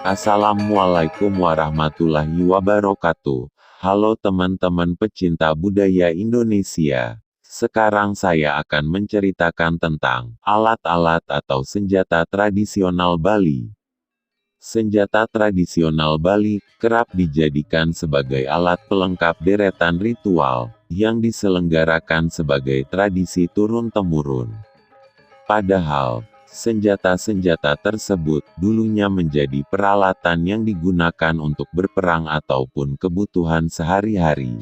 Assalamualaikum warahmatullahi wabarakatuh. Halo teman-teman pecinta budaya Indonesia. Sekarang saya akan menceritakan tentang alat-alat atau senjata tradisional Bali. Senjata tradisional Bali kerap dijadikan sebagai alat pelengkap deretan ritual yang diselenggarakan sebagai tradisi turun-temurun. Padahal, senjata-senjata tersebut dulunya menjadi peralatan yang digunakan untuk berperang ataupun kebutuhan sehari-hari.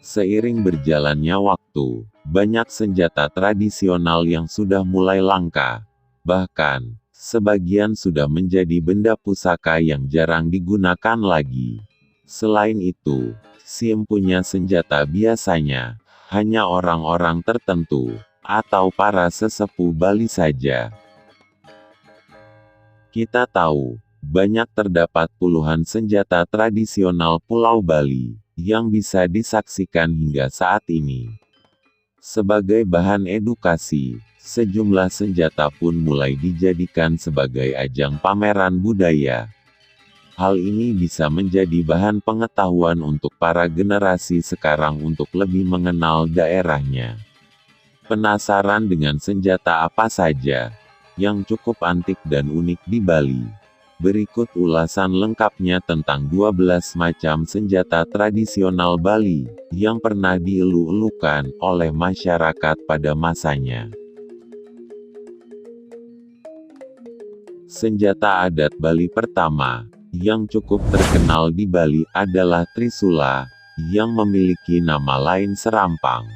Seiring berjalannya waktu, banyak senjata tradisional yang sudah mulai langka. Bahkan, sebagian sudah menjadi benda pusaka yang jarang digunakan lagi. Selain itu, si empunya senjata biasanya hanya orang-orang tertentu atau para sesepuh Bali saja. Kita tahu, banyak terdapat puluhan senjata tradisional Pulau Bali, yang bisa disaksikan hingga saat ini. Sebagai bahan edukasi, sejumlah senjata pun mulai dijadikan sebagai ajang pameran budaya. Hal ini bisa menjadi bahan pengetahuan untuk para generasi sekarang untuk lebih mengenal daerahnya. Penasaran dengan senjata apa saja yang cukup antik dan unik di Bali? Berikut ulasan lengkapnya tentang 12 macam senjata tradisional Bali yang pernah dielu-elukan oleh masyarakat pada masanya. Senjata adat Bali pertama yang cukup terkenal di Bali adalah Trisula, yang memiliki nama lain Serampang.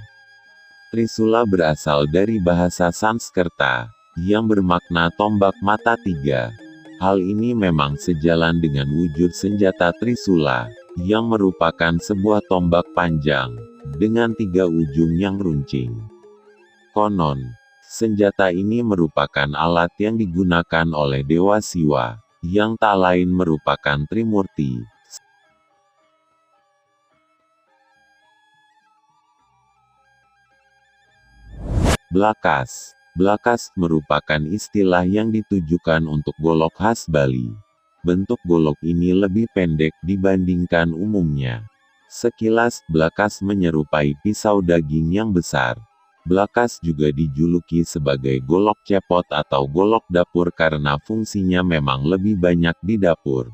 Trisula berasal dari bahasa Sanskerta, yang bermakna tombak mata tiga. Hal ini memang sejalan dengan wujud senjata Trisula, yang merupakan sebuah tombak panjang, dengan tiga ujung yang runcing. Konon, senjata ini merupakan alat yang digunakan oleh Dewa Siwa, yang tak lain merupakan Trimurti. Blakas. Blakas merupakan istilah yang ditujukan untuk golok khas Bali. Bentuk golok ini lebih pendek dibandingkan umumnya. Sekilas, blakas menyerupai pisau daging yang besar. Blakas juga dijuluki sebagai golok cepot atau golok dapur karena fungsinya memang lebih banyak di dapur.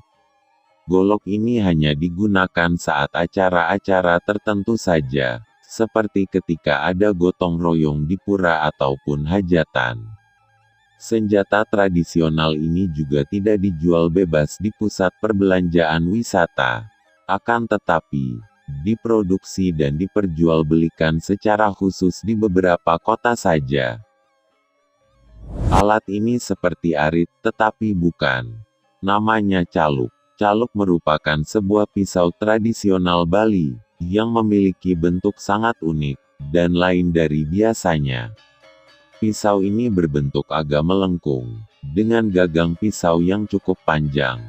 Golok ini hanya digunakan saat acara-acara tertentu saja, seperti ketika ada gotong royong di pura ataupun hajatan. Senjata tradisional ini juga tidak dijual bebas di pusat perbelanjaan wisata. Akan tetapi, diproduksi dan diperjualbelikan secara khusus di beberapa kota saja. Alat ini seperti arit, tetapi bukan. Namanya caluk. Caluk merupakan sebuah pisau tradisional Bali, yang memiliki bentuk sangat unik, dan lain dari biasanya. Pisau ini berbentuk agak melengkung, dengan gagang pisau yang cukup panjang.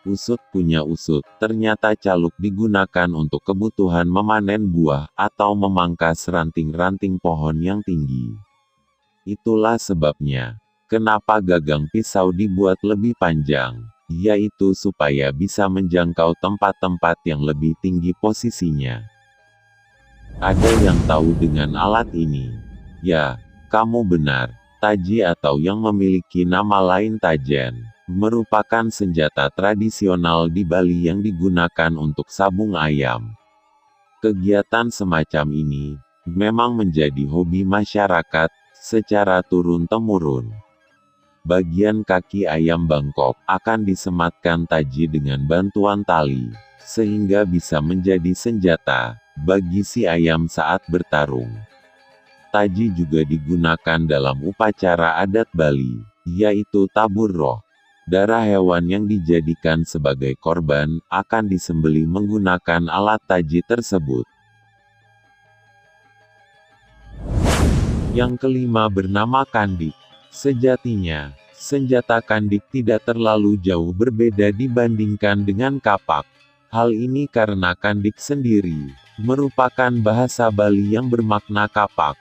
Usut punya usut, ternyata caluk digunakan untuk kebutuhan memanen buah, atau memangkas ranting-ranting pohon yang tinggi. Itulah sebabnya, kenapa gagang pisau dibuat lebih panjang, yaitu supaya bisa menjangkau tempat-tempat yang lebih tinggi posisinya. Ada yang tahu dengan alat ini? Ya, kamu benar. Taji atau yang memiliki nama lain tajen, merupakan senjata tradisional di Bali yang digunakan untuk sabung ayam. Kegiatan semacam ini, memang menjadi hobi masyarakat, secara turun-temurun. Bagian kaki ayam bangkok akan disematkan taji dengan bantuan tali, sehingga bisa menjadi senjata bagi si ayam saat bertarung. Taji juga digunakan dalam upacara adat Bali, yaitu tabur roh. Darah hewan yang dijadikan sebagai korban akan disembelih menggunakan alat taji tersebut. Yang kelima bernama kandik. Sejatinya, senjata kandik tidak terlalu jauh berbeda dibandingkan dengan kapak. Hal ini karena kandik sendiri merupakan bahasa Bali yang bermakna kapak.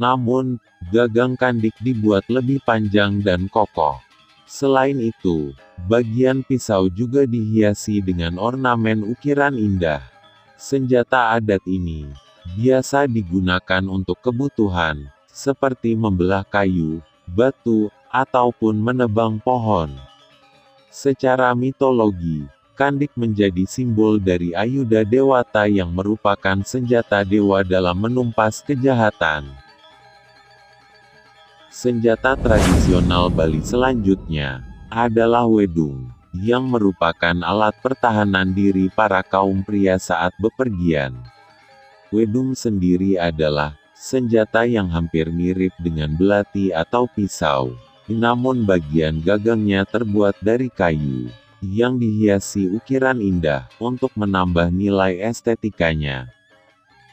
Namun, gagang kandik dibuat lebih panjang dan kokoh. Selain itu, bagian pisau juga dihiasi dengan ornamen ukiran indah. Senjata adat ini biasa digunakan untuk kebutuhan, seperti membelah kayu, batu, ataupun menebang pohon. Secara mitologi, kandik menjadi simbol dari Ayuda Dewata yang merupakan senjata dewa dalam menumpas kejahatan. Senjata tradisional Bali selanjutnya adalah wedung, yang merupakan alat pertahanan diri para kaum pria saat bepergian. Wedung sendiri adalah senjata yang hampir mirip dengan belati atau pisau, namun bagian gagangnya terbuat dari kayu, yang dihiasi ukiran indah, untuk menambah nilai estetikanya.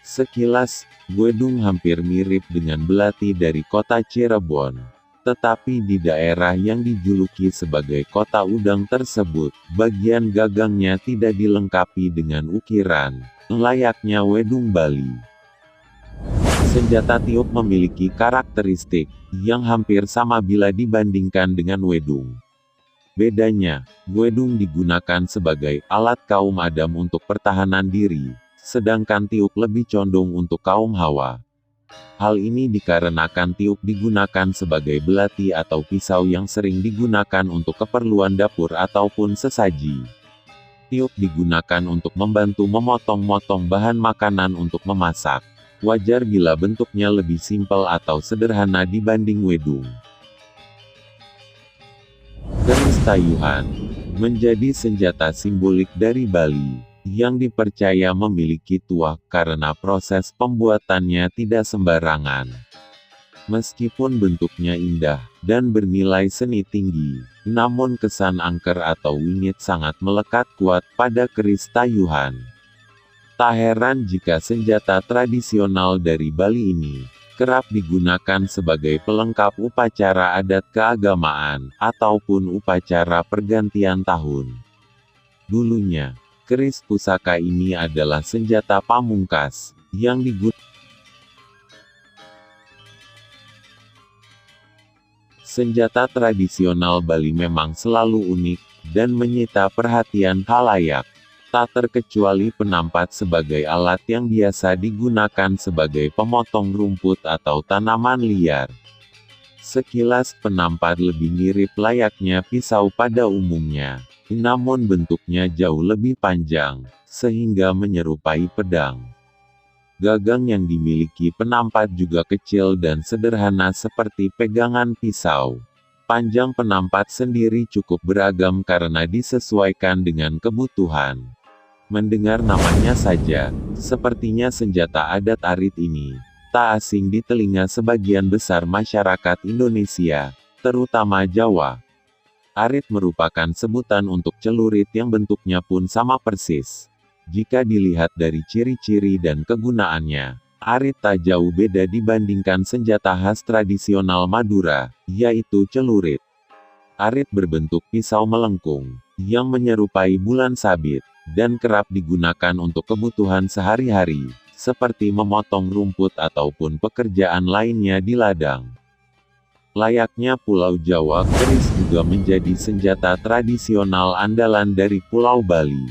Sekilas, wedung hampir mirip dengan belati dari kota Cirebon. Tetapi di daerah yang dijuluki sebagai kota udang tersebut, bagian gagangnya tidak dilengkapi dengan ukiran, layaknya wedung Bali. Senjata tiup memiliki karakteristik yang hampir sama bila dibandingkan dengan wedung. Bedanya, wedung digunakan sebagai alat kaum Adam untuk pertahanan diri, sedangkan tiup lebih condong untuk kaum Hawa. Hal ini dikarenakan tiup digunakan sebagai belati atau pisau yang sering digunakan untuk keperluan dapur ataupun sesaji. Tiup digunakan untuk membantu memotong-motong bahan makanan untuk memasak. Wajar bila bentuknya lebih simpel atau sederhana dibanding wedung. Keris tayuhan menjadi senjata simbolik dari Bali, yang dipercaya memiliki tuah karena proses pembuatannya tidak sembarangan. Meskipun bentuknya indah dan bernilai seni tinggi, namun kesan angker atau wingit sangat melekat kuat pada keris tayuhan. Tak heran jika senjata tradisional dari Bali ini kerap digunakan sebagai pelengkap upacara adat keagamaan ataupun upacara pergantian tahun. Dulunya, keris pusaka ini adalah senjata pamungkas yang digunakan. Senjata tradisional Bali memang selalu unik dan menyita perhatian khalayak. Tak terkecuali penampat sebagai alat yang biasa digunakan sebagai pemotong rumput atau tanaman liar. Sekilas penampat lebih mirip layaknya pisau pada umumnya, namun bentuknya jauh lebih panjang, sehingga menyerupai pedang. Gagang yang dimiliki penampat juga kecil dan sederhana seperti pegangan pisau. Panjang penampat sendiri cukup beragam karena disesuaikan dengan kebutuhan. Mendengar namanya saja, sepertinya senjata adat arit ini tak asing di telinga sebagian besar masyarakat Indonesia, terutama Jawa. Arit merupakan sebutan untuk celurit yang bentuknya pun sama persis. Jika dilihat dari ciri-ciri dan kegunaannya, arit tak jauh beda dibandingkan senjata khas tradisional Madura, yaitu celurit. Arit berbentuk pisau melengkung, yang menyerupai bulan sabit, dan kerap digunakan untuk kebutuhan sehari-hari, seperti memotong rumput ataupun pekerjaan lainnya di ladang. Layaknya Pulau Jawa, keris juga menjadi senjata tradisional andalan dari Pulau Bali.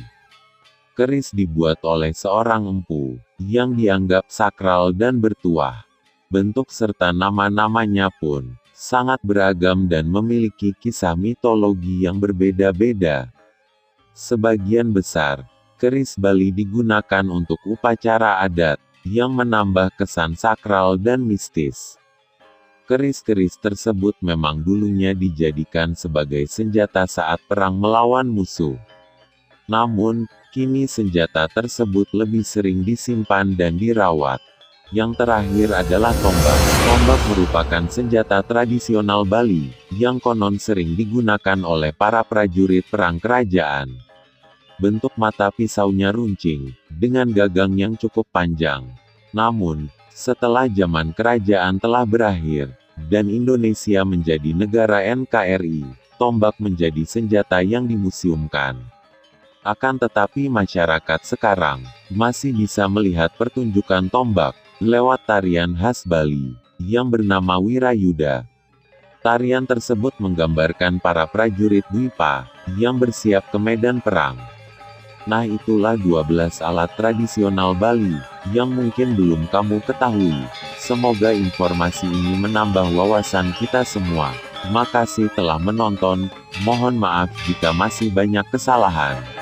Keris dibuat oleh seorang empu, yang dianggap sakral dan bertuah. Bentuk serta nama-namanya pun sangat beragam dan memiliki kisah mitologi yang berbeda-beda. Sebagian besar, keris Bali digunakan untuk upacara adat, yang menambah kesan sakral dan mistis. Keris-keris tersebut memang dulunya dijadikan sebagai senjata saat perang melawan musuh. Namun, kini senjata tersebut lebih sering disimpan dan dirawat. Yang terakhir adalah tombak. Tombak merupakan senjata tradisional Bali, yang konon sering digunakan oleh para prajurit perang kerajaan. Bentuk mata pisaunya runcing, dengan gagang yang cukup panjang. Namun, setelah zaman kerajaan telah berakhir, dan Indonesia menjadi negara NKRI, tombak menjadi senjata yang dimuseumkan. Akan tetapi masyarakat sekarang masih bisa melihat pertunjukan tombak lewat tarian khas Bali yang bernama Wirayuda. Tarian tersebut menggambarkan para prajurit Dwipa yang bersiap ke medan perang. Nah, itulah 12 alat tradisional Bali yang mungkin belum kamu ketahui. Semoga informasi ini menambah wawasan kita semua. Makasih telah menonton. Mohon maaf jika masih banyak kesalahan.